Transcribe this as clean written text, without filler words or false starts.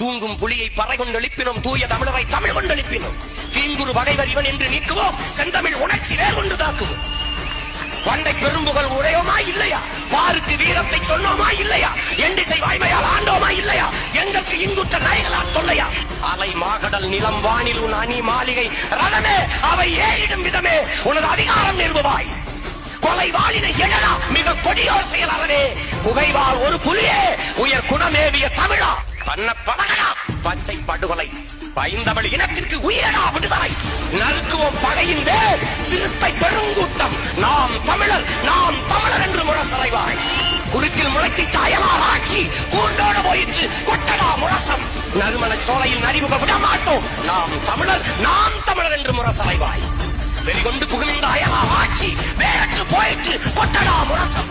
தூங்கும் புலியை பறை கொண்டு எழுப்பினோம், தூய தமிழரை தமிழ் கொண்டு எழுப்பினோம். தீங்குரு வகைவர் இவன் என்று நீக்குவோம், செந்தமிழ் உணர்ச்சி வேர் கொண்டு தாக்குவோம். பண்டை பெரும்புகள் உடையோமா இல்லையா? பாருக்கு வீரத்தை சொன்னோமா இல்லையா? எண்டிசை வாய்மையால் ஆண்டோமா இல்லையா? எங்களுக்கு இங்குற்ற நாய்களா தொல்லையா? அலை மாகடல் நிலம் வானில் உன் அணி மாளிகை ரதமே, அவை ஏறிடும் விதமே உனது அதிகாரம் நிறுவாய். கொலை வாளினை எழலா மிக கொடியோர் செயலாளரே, புகைவால் ஒரு புலியே உயர் குணமேவிய தமிழா, பண்ண படகடா பச்சை படுகொலை, பைந்தமிழ் இனத்திற்கு உயிரடா விடுதலை. நறுக்குவோம் பகையின் வேர் சிறுத்தை பெருங்கூட்டம், நாம் தமிழர் நாம் தமிழர் என்று முரசறைவாய். குறுக்கில் முளைத்திட்ட அயலார் ஆட்சி கூண்டோடு போயிற்று, கொட்டடா முரசம். நறுமண சோலையில் நரிமுக விட மாட்டோம், நாம் தமிழர் என்று முரசறைவாய். வெளிகொண்டு புகுந்த அயலார் ஆட்சி வேறற்று போயிற்று, கொட்டடா முரசம்.